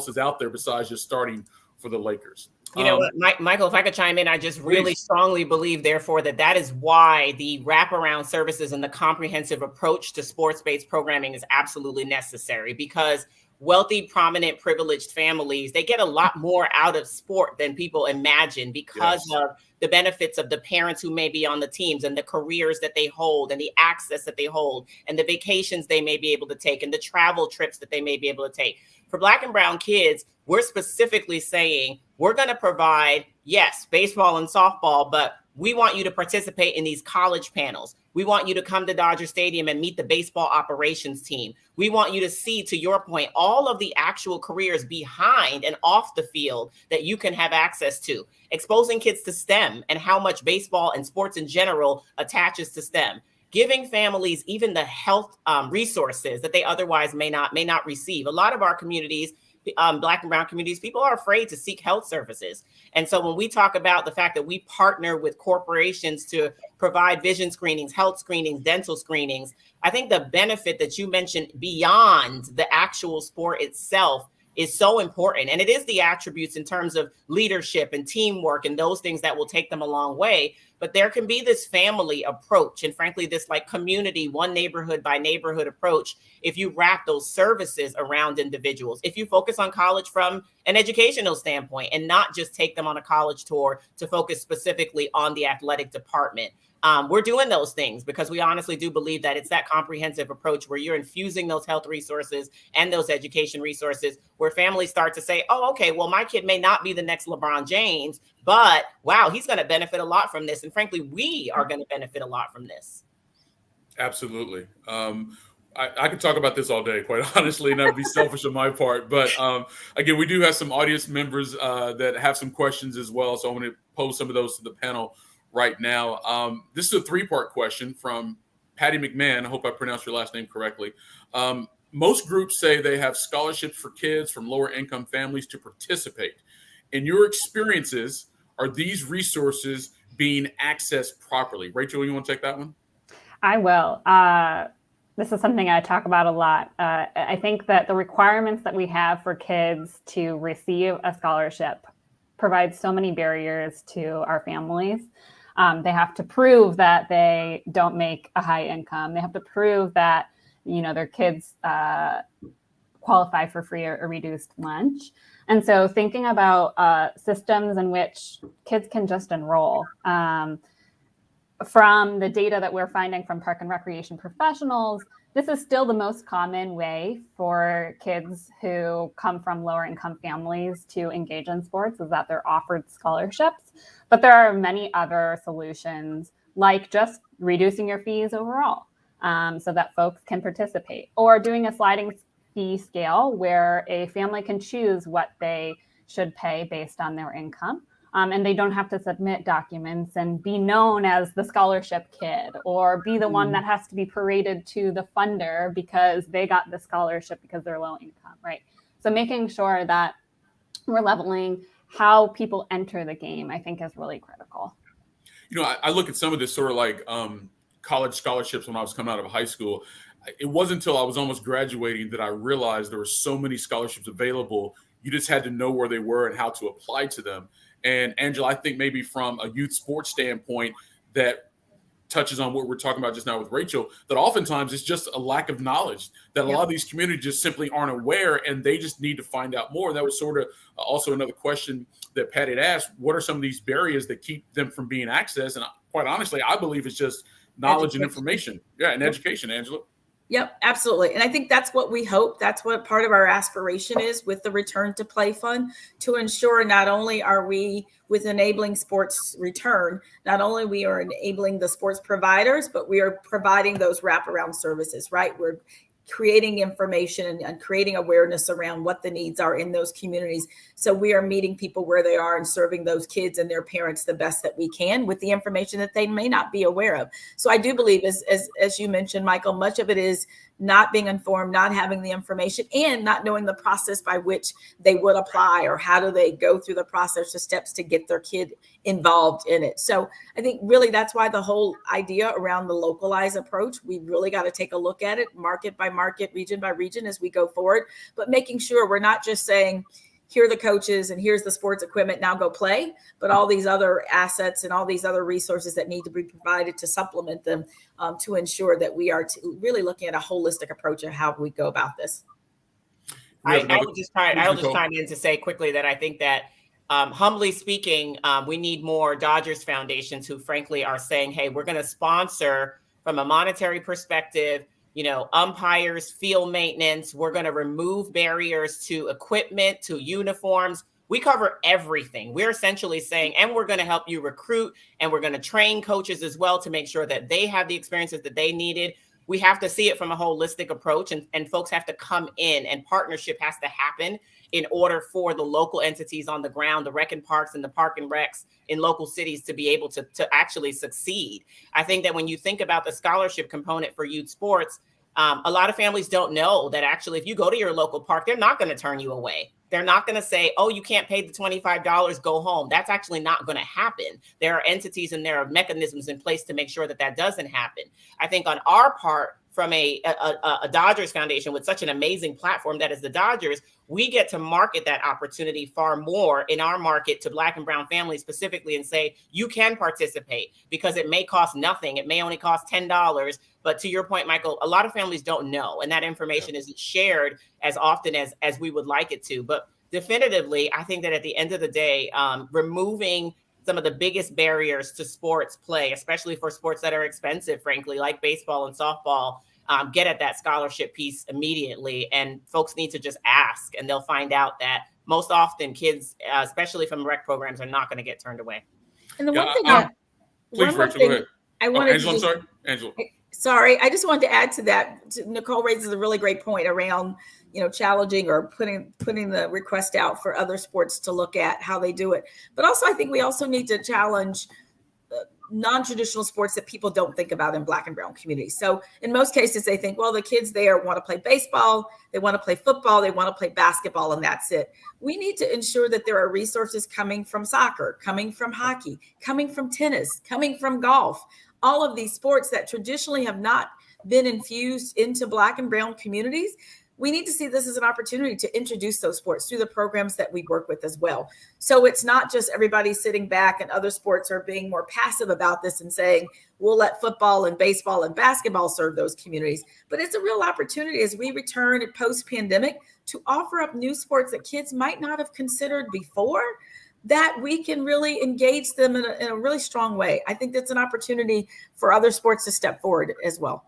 is out there besides just starting for the Lakers. You know what, Michael, if I could chime in, I just really strongly believe, therefore, that is why the wraparound services and the comprehensive approach to sports-based programming is absolutely necessary, because wealthy, prominent, privileged families, they get a lot more out of sport than people imagine because of the benefits of the parents who may be on the teams and the careers that they hold and the access that they hold and the vacations they may be able to take and the travel trips that they may be able to take. For Black and brown kids, we're specifically saying we're going to provide, yes, baseball and softball, but we want you to participate in these college panels. We want you to come to Dodger Stadium and meet the baseball operations team. We want you to see, to your point, all of the actual careers behind and off the field that you can have access to, exposing kids to STEM and how much baseball and sports in general attaches to STEM, giving families even the health resources that they otherwise may not receive. A lot of our communities, Black and brown communities, people are afraid to seek health services. And so when we talk about the fact that we partner with corporations to provide vision screenings, health screenings, dental screenings, I think the benefit that you mentioned beyond the actual sport itself is so important. And it is the attributes in terms of leadership and teamwork and those things that will take them a long way. But there can be this family approach and frankly, this like community, one neighborhood by neighborhood approach. If you wrap those services around individuals, if you focus on college from an educational standpoint and not just take them on a college tour to focus specifically on the athletic department. We're doing those things because we honestly do believe that it's that comprehensive approach where you're infusing those health resources and those education resources where families start to say, oh, okay, well, my kid may not be the next LeBron James, but wow, he's going to benefit a lot from this. And frankly, we are going to benefit a lot from this. Absolutely. I could talk about this all day, quite honestly, and that would be selfish on my part. But again, we do have some audience members that have some questions as well. So I'm going to pose some of those to the panel right now. This is a three-part question from Patty McMahon. I hope I pronounced your last name correctly. Most groups say they have scholarships for kids from lower income families to participate. In your experiences, are these resources being accessed properly? Rachel, you want to take that one? I will. This is something I talk about a lot. I think that the requirements that we have for kids to receive a scholarship provide so many barriers to our families. They have to prove that they don't make a high income. They have to prove that, their kids qualify for free or reduced lunch. And so thinking about systems in which kids can just enroll. from the data that we're finding from park and recreation professionals, this is still the most common way for kids who come from lower income families to engage in sports, is that they're offered scholarships. But there are many other solutions, like just reducing your fees overall, so that folks can participate, or doing a sliding fee scale where a family can choose what they should pay based on their income. And they don't have to submit documents and be known as the scholarship kid, or be the one that has to be paraded to the funder because they got the scholarship because they're low income, right? So making sure that we're leveling how people enter the game, I think, is really critical. I look at some of this sort of like college scholarships when I was coming out of high school. It wasn't until I was almost graduating that I realized there were so many scholarships available. You just had to know where they were and how to apply to them. And Angela, I think maybe from a youth sports standpoint that touches on what we're talking about just now with Rachel, that oftentimes it's just a lack of knowledge, that a lot of these communities just simply aren't aware, and they just need to find out more. And that was sort of also another question that Pat had asked. What are some of these barriers that keep them from being accessed? And quite honestly, I believe it's just knowledge and information. Yeah, and education, Angela. Yep, absolutely. And I think that's what we hope. That's what part of our aspiration is with the Return to Play Fund, to ensure not only are we with enabling sports return, not only we are enabling the sports providers, but we are providing those wraparound services, right? We're creating information and creating awareness around what the needs are in those communities. So we are meeting people where they are and serving those kids and their parents the best that we can with the information that they may not be aware of. So I do believe, as you mentioned, Michael, much of it is not being informed, not having the information, and not knowing the process by which they would apply, or how do they go through the process, the steps to get their kid involved in it. So I think really that's why the whole idea around the localized approach, we really got to take a look at it market by market, region by region as we go forward, but making sure we're not just saying, here are the coaches and here's the sports equipment, now go play, but all these other assets and all these other resources that need to be provided to supplement them, to ensure that we are really looking at a holistic approach of how we go about this. I'll just chime in to say quickly that I think that humbly speaking, we need more Dodgers foundations who frankly are saying, hey, we're going to sponsor from a monetary perspective, umpires, field maintenance. We're going to remove barriers to equipment, to uniforms. We cover everything. We're essentially saying, and we're going to help you recruit, and we're going to train coaches as well to make sure that they have the experiences that they needed. We have to see it from a holistic approach, and folks have to come in, and partnership has to happen in order for the local entities on the ground, the rec and parks and the park and recs in local cities to be able to actually succeed. I think that when you think about the scholarship component for youth sports, a lot of families don't know that actually if you go to your local park, they're not going to turn you away. They're not going to say, oh, you can't pay the $25, go home. That's actually not going to happen. There are entities and there are mechanisms in place to make sure that that doesn't happen. I think on our part, from a Dodgers Foundation with such an amazing platform that is the Dodgers, we get to market that opportunity far more in our market to Black and brown families specifically, and say, you can participate because it may cost nothing. It may only cost $10. But to your point, Michael, a lot of families don't know, and that information isn't shared as often as we would like it to. But definitively, I think that at the end of the day, removing some of the biggest barriers to sports play, especially for sports that are expensive, frankly, like baseball and softball, get at that scholarship piece immediately. And folks need to just ask, and they'll find out that most often kids, especially from rec programs, are not going to get turned away. And the one thing please, Rachel, go ahead. I wanted Angela, I'm sorry. Angela. Sorry, I just wanted to add to that. Nicole raises a really great point around, challenging or putting the request out for other sports to look at how they do it. But also, I think we also need to challenge non-traditional sports that people don't think about in Black and brown communities. So in most cases, they think, well, the kids there want to play baseball, they want to play football, they want to play basketball, and that's it. We need to ensure that there are resources coming from soccer, coming from hockey, coming from tennis, coming from golf, all of these sports that traditionally have not been infused into Black and brown communities. We need to see this as an opportunity to introduce those sports through the programs that we work with as well. So it's not just everybody sitting back and other sports are being more passive about this and saying, we'll let football and baseball and basketball serve those communities. But it's a real opportunity as we return post-pandemic to offer up new sports that kids might not have considered before, that we can really engage them in a really strong way. I think that's an opportunity for other sports to step forward as well.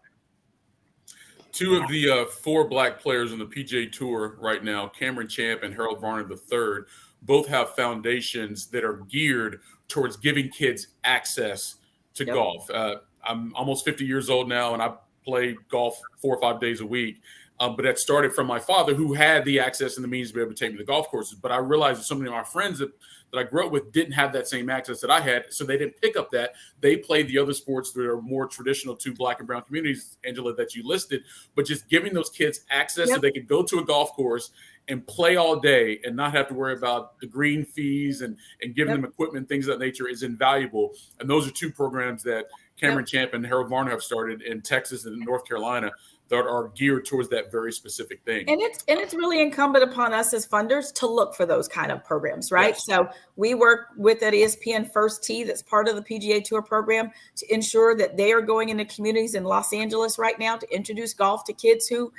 Two of the four Black players on the PGA Tour right now, Cameron Champ and Harold Varner III, both have foundations that are geared towards giving kids access to golf. I'm almost 50 years old now, and I play golf 4 or 5 days a week. But that started from my father, who had the access and the means to be able to take me to golf courses. But I realized that so many of my friends that I grew up with didn't have that same access that I had, so they didn't pick up that. They played the other sports that are more traditional to Black and brown communities, Angela, that you listed, but just giving those kids access so they could go to a golf course and play all day and not have to worry about the green fees and giving them equipment, things of that nature is invaluable. And those are two programs that Cameron Champ and Harold Varner have started in Texas and in North Carolina that are geared towards that very specific thing. And it's really incumbent upon us as funders to look for those kind of programs, right? Yes. So we work with that ESPN First Tee that's part of the PGA Tour program to ensure that they are going into communities in Los Angeles right now to introduce golf to kids who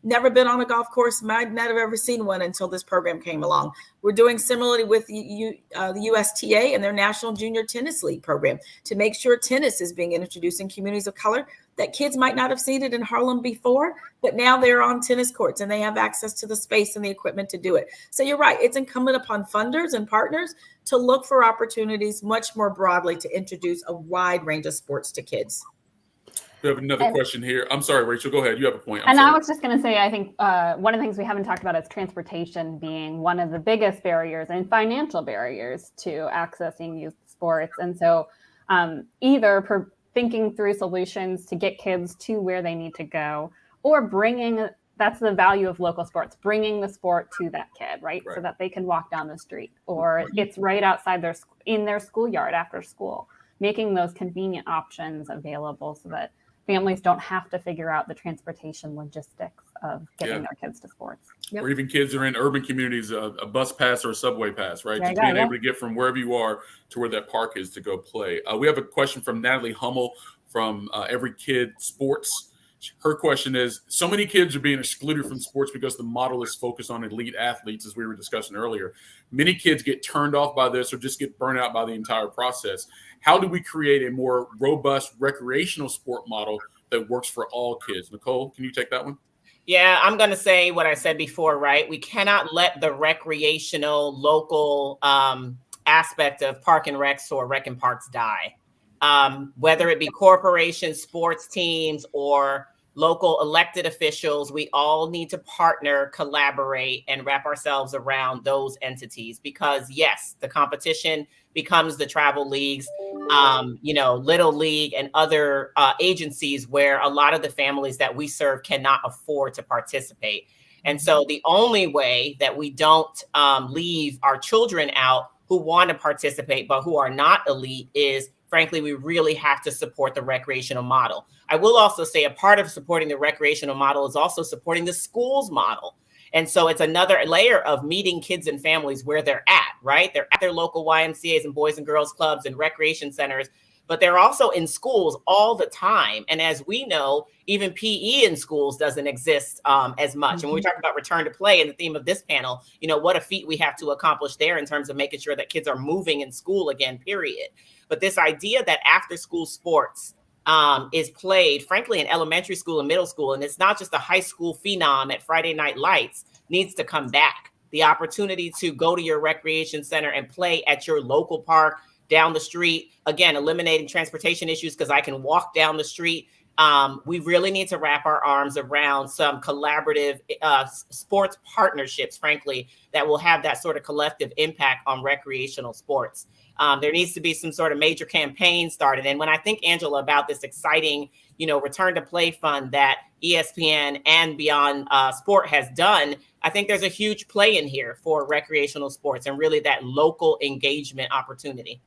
never been on a golf course, might not have ever seen one until this program came along. We're doing similarly with the USTA and their National Junior Tennis League program to make sure tennis is being introduced in communities of color that kids might not have seen it in Harlem before, but now they're on tennis courts and they have access to the space and the equipment to do it. So you're right. It's incumbent upon funders and partners to look for opportunities much more broadly to introduce a wide range of sports to kids. We have another question here. I'm sorry, Rachel, go ahead. You have a point. I was just going to say, I think one of the things we haven't talked about is transportation being one of the biggest barriers and financial barriers to accessing youth sports. And so either thinking through solutions to get kids to where they need to go, or that's the value of local sports, bringing the sport to that kid, right? So that they can walk down the street, or it's right outside in their schoolyard after school, making those convenient options available so that families don't have to figure out the transportation logistics of getting their kids to sports. Or even kids are in urban communities, a bus pass or a subway pass, right? Just being able to get from wherever you are to where that park is to go play. We have a question from Natalie Hummel from Every Kid Sports. Her question is, so many kids are being excluded from sports because the model is focused on elite athletes, as we were discussing earlier. Many kids get turned off by this or just get burned out by the entire process. How do we create a more robust recreational sport model that works for all kids? Nicole, can you take that one? Yeah, I'm going to say what I said before, right? We cannot let the recreational local aspect of park and recs or rec and parks die. Whether it be corporations, sports teams, or local elected officials, we all need to partner, collaborate, and wrap ourselves around those entities because, yes, the competition becomes the travel leagues, Little League and other agencies where a lot of the families that we serve cannot afford to participate. And so the only way that we don't leave our children out who want to participate but who are not elite is, frankly, we really have to support the recreational model. I will also say a part of supporting the recreational model is also supporting the schools model. And so it's another layer of meeting kids and families where they're at, right? They're at their local YMCAs and Boys and Girls Clubs and recreation centers, but they're also in schools all the time. And as we know, even PE in schools doesn't exist as much. And when we talk about return to play and the theme of this panel, what a feat we have to accomplish there in terms of making sure that kids are moving in school again, period. But this idea that after school sports is played, frankly, in elementary school and middle school, and it's not just a high school phenom at Friday Night Lights, needs to come back. The opportunity to go to your recreation center and play at your local park down the street, again, eliminating transportation issues because I can walk down the street. We really need to wrap our arms around some collaborative sports partnerships, frankly, that will have that sort of collective impact on recreational sports. There needs to be some sort of major campaign started. And when I think, Angela, about this exciting, return to play fund that ESPN and Beyond Sport has done, I think there's a huge play in here for recreational sports and really that local engagement opportunity.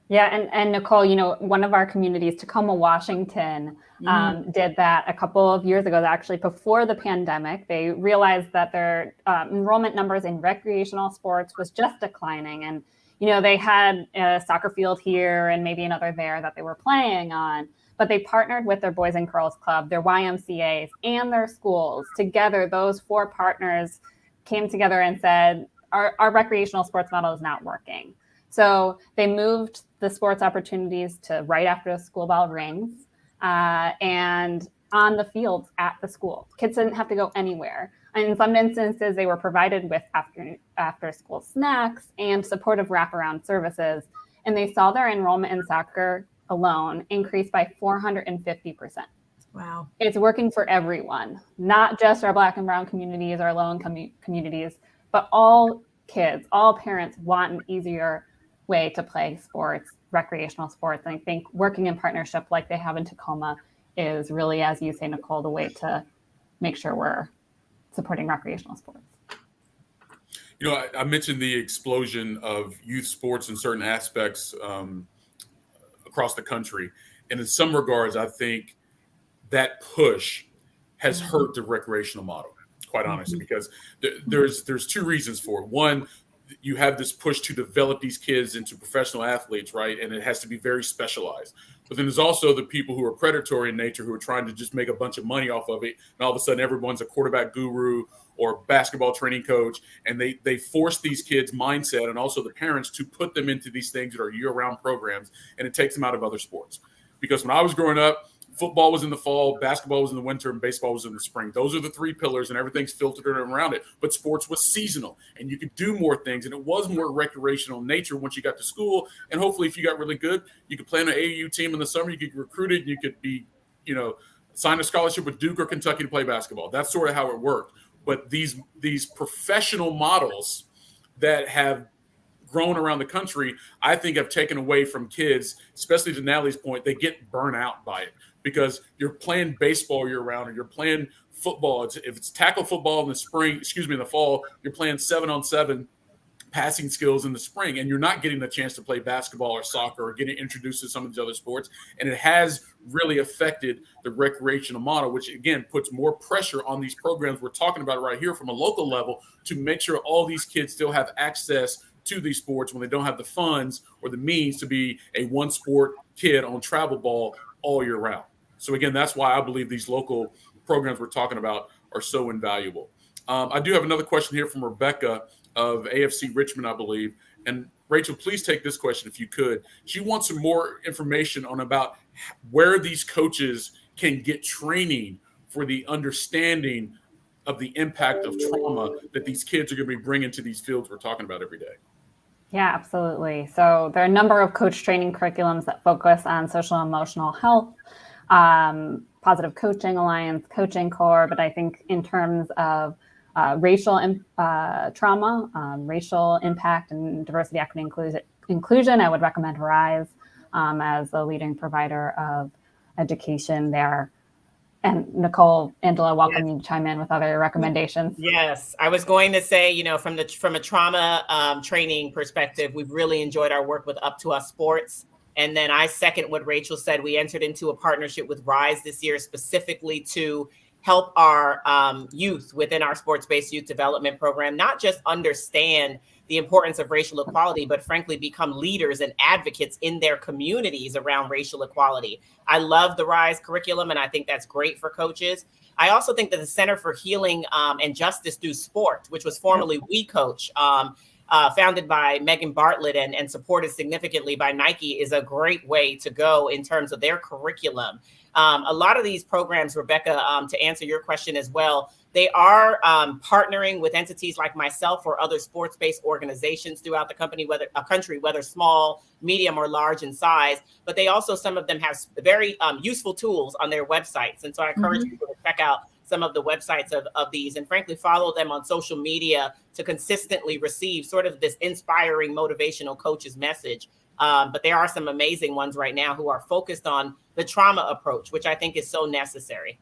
Yeah. And Nicole, one of our communities, Tacoma, Washington, did that a couple of years ago, actually before the pandemic. They realized that their enrollment numbers in recreational sports was just declining. And, they had a soccer field here and maybe another there that they were playing on, but they partnered with their Boys and Girls Club, their YMCAs, and their schools together. Those four partners came together and said, our recreational sports model is not working. So they moved the sports opportunities to right after the school bell rings and on the fields at the school. Kids didn't have to go anywhere. And in some instances, they were provided with after school snacks and supportive wraparound services. And they saw their enrollment in soccer alone increase by 450%. Wow. It's working for everyone, not just our Black and brown communities, our low-income communities, but all kids, all parents want an easier way to play sports, recreational sports. And I think working in partnership like they have in Tacoma is really, as you say, Nicole, the way to make sure we're supporting recreational sports. You know, I mentioned the explosion of youth sports in certain aspects across the country. And in some regards, I think that push has hurt the recreational model, quite honestly, because there's two reasons for it. One, you have this push to develop these kids into professional athletes, right? And it has to be very specialized. But then there's also the people who are predatory in nature who are trying to just make a bunch of money off of it. And all of a sudden, everyone's a quarterback guru or basketball training coach. And they force these kids' mindset and also the parents to put them into these things that are year-round programs. And it takes them out of other sports. Because when I was growing up, football was in the fall, basketball was in the winter, and baseball was in the spring. Those are the three pillars, and everything's filtered around it. But sports was seasonal, and you could do more things, and it was more recreational in nature once you got to school. And hopefully, if you got really good, you could play on an AAU team in the summer. You could get recruited, and you could be, sign a scholarship with Duke or Kentucky to play basketball. That's sort of how it worked. But these professional models that have grown around the country, I think have taken away from kids, especially to Natalie's point, they get burnt out by it. Because you're playing baseball year round, or you're playing football. If it's tackle football in the fall, you're playing 7-on-7 passing skills in the spring, and you're not getting the chance to play basketball or soccer or getting introduced to some of these other sports. And it has really affected the recreational model, which again puts more pressure on these programs we're talking about right here from a local level to make sure all these kids still have access to these sports when they don't have the funds or the means to be a one sport kid on travel ball all year round. So again, that's why I believe these local programs we're talking about are so invaluable. I do have another question here from Rebecca of AFC Richmond, I believe. And Rachel, please take this question if you could. She wants some more information on about where these coaches can get training for the understanding of the impact of trauma that these kids are going to be bringing to these fields we're talking about every day. Yeah, absolutely. So there are a number of coach training curriculums that focus on social and emotional health, Positive Coaching Alliance, Coaching Core, but I think in terms of racial trauma, racial impact, and diversity, equity, inclusion, I would recommend RISE as the leading provider of education there. And Nicole, Angela, welcome you to chime in with other recommendations. Yes, I was going to say, from a trauma training perspective, we've really enjoyed our work with Up to Us Sports. And then I second what Rachel said. We entered into a partnership with RISE this year specifically to help our youth within our sports-based youth development program, not just understand the importance of racial equality, but frankly, become leaders and advocates in their communities around racial equality. I love the RISE curriculum, and I think that's great for coaches. I also think that the Center for Healing and Justice Through Sport, which was formerly We Coach, founded by Megan Bartlett and supported significantly by Nike, is a great way to go in terms of their curriculum. A lot of these programs, Rebecca, to answer your question as well, they are partnering with entities like myself or other sports-based organizations throughout the country, whether small, medium, or large in size. But they also, some of them have very useful tools on their websites. And so I encourage people to check out some of the websites of these and frankly follow them on social media to consistently receive sort of this inspiring motivational coach's message. But there are some amazing ones right now who are focused on the trauma approach, which I think is so necessary.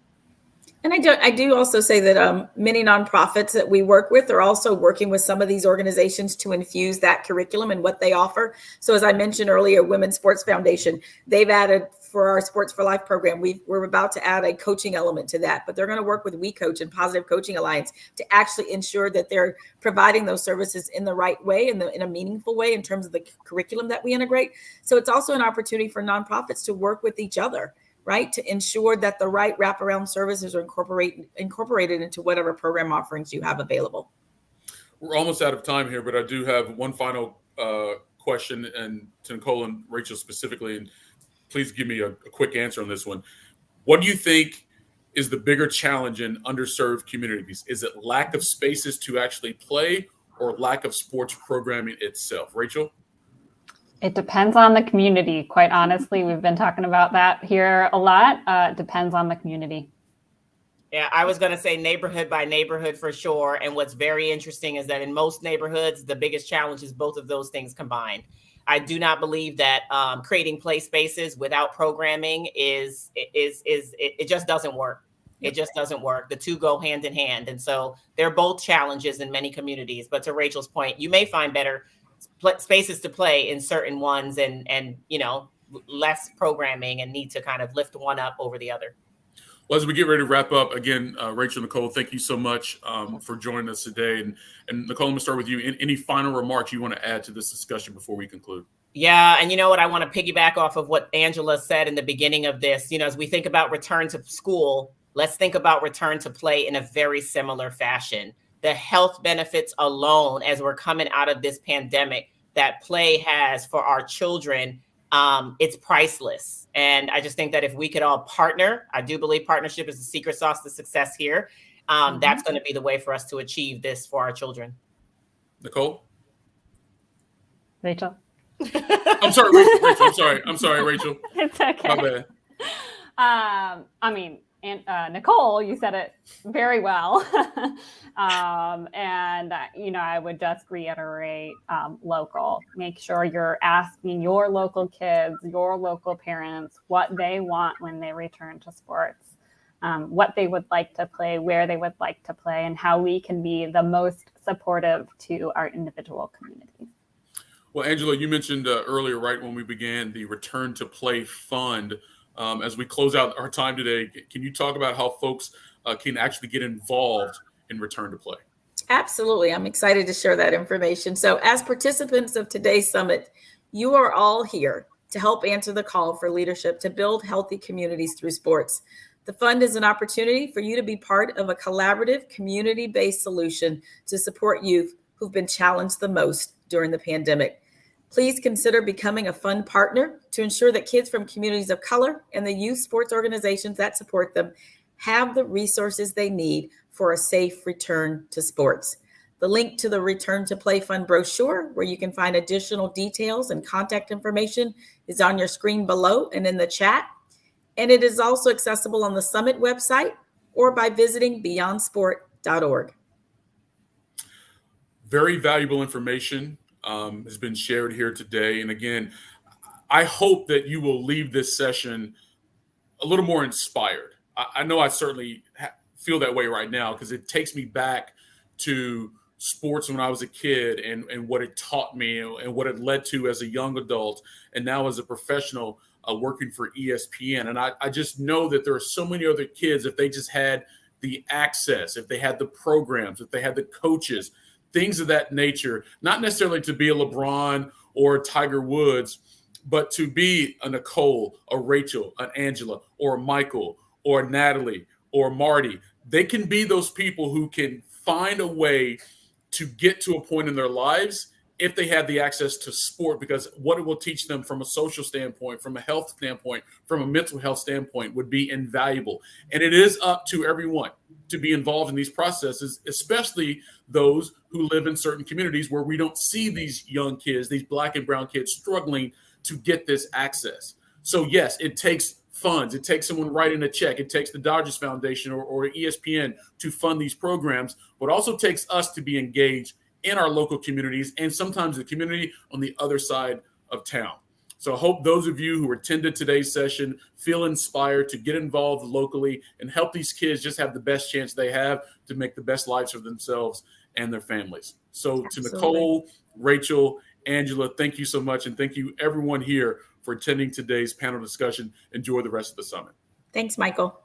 And I do also say that many nonprofits that we work with are also working with some of these organizations to infuse that curriculum and what they offer. So as I mentioned earlier, Women's Sports Foundation, they've added for our Sports for Life program, we're about to add a coaching element to that, but they're going to work with We Coach and Positive Coaching Alliance to actually ensure that they're providing those services in the right way, in a meaningful way in terms of the curriculum that we integrate. So it's also an opportunity for nonprofits to work with each other, right, to ensure that the right wraparound services are incorporated into whatever program offerings you have available. We're almost out of time here, but I do have one final question, and to Nicole and Rachel specifically, and please give me a quick answer on this one. What do you think is the bigger challenge in underserved communities? Is it lack of spaces to actually play or lack of sports programming itself? Rachel? It depends on the community. Quite honestly, we've been talking about that here a lot. It depends on the community. Yeah, I was going to say neighborhood by neighborhood for sure. And what's very interesting is that in most neighborhoods, the biggest challenge is both of those things combined. I do not believe that creating play spaces without programming it just doesn't work. It just doesn't work. The two go hand in hand. And so they're both challenges in many communities. But to Rachel's point, you may find better spaces to play in certain ones and less programming and need to kind of lift one up over the other. Well, as we get ready to wrap up, again, Rachel, Nicole, thank you so much for joining us today. And Nicole, I'm going to start with you. Any final remarks you want to add to this discussion before we conclude? Yeah. And you know what? I want to piggyback off of what Angela said in the beginning of this. As we think about return to school, let's think about return to play in a very similar fashion. The health benefits alone, as we're coming out of this pandemic, that play has for our children, it's priceless. And I just think that if we could all partner, I do believe partnership is the secret sauce to success here. That's going to be the way for us to achieve this for our children. Nicole? Rachel? I'm sorry, Rachel. I'm sorry, Rachel. It's okay. My bad. Nicole, you said it very well. I would just reiterate local. Make sure you're asking your local kids, your local parents, what they want when they return to sports, what they would like to play, where they would like to play, and how we can be the most supportive to our individual communities. Well, Angela, you mentioned earlier, right when we began, the Return to Play Fund. As we close out our time today, can you talk about how folks can actually get involved in Return to Play? Absolutely. I'm excited to share that information. So as participants of today's summit, you are all here to help answer the call for leadership to build healthy communities through sports. The fund is an opportunity for you to be part of a collaborative, community-based solution to support youth who've been challenged the most during the pandemic. Please consider becoming a fund partner to ensure that kids from communities of color and the youth sports organizations that support them have the resources they need for a safe return to sports. The link to the Return to Play Fund brochure, where you can find additional details and contact information, is on your screen below and in the chat. And it is also accessible on the Summit website or by visiting beyondsport.org. Very valuable information has been shared here today. And again, I hope that you will leave this session a little more inspired. I know I certainly feel that way right now because it takes me back to sports when I was a kid and what it taught me and what it led to as a young adult and now as a professional working for ESPN. And I just know that there are so many other kids, if they just had the access, if they had the programs, if they had the coaches, things of that nature, not necessarily to be a LeBron or a Tiger Woods, but to be a Nicole, a Rachel, an Angela, or a Michael, or a Natalie, or Marty. They can be those people who can find a way to get to a point in their lives if they have the access to sport, because what it will teach them from a social standpoint, from a health standpoint, from a mental health standpoint would be invaluable. And it is up to everyone to be involved in these processes, especially those who live in certain communities where we don't see these young kids, these Black and brown kids struggling to get this access. So yes, it takes funds. It takes someone writing a check. It takes the Dodgers Foundation or ESPN to fund these programs, but also takes us to be engaged in our local communities and sometimes the community on the other side of town. So I hope those of you who attended today's session feel inspired to get involved locally and help these kids just have the best chance they have to make the best lives for themselves and their families. So Absolutely. To Nicole, Rachel, Angela, thank you so much. And thank you everyone here for attending today's panel discussion. Enjoy the rest of the summit. Thanks, Michael.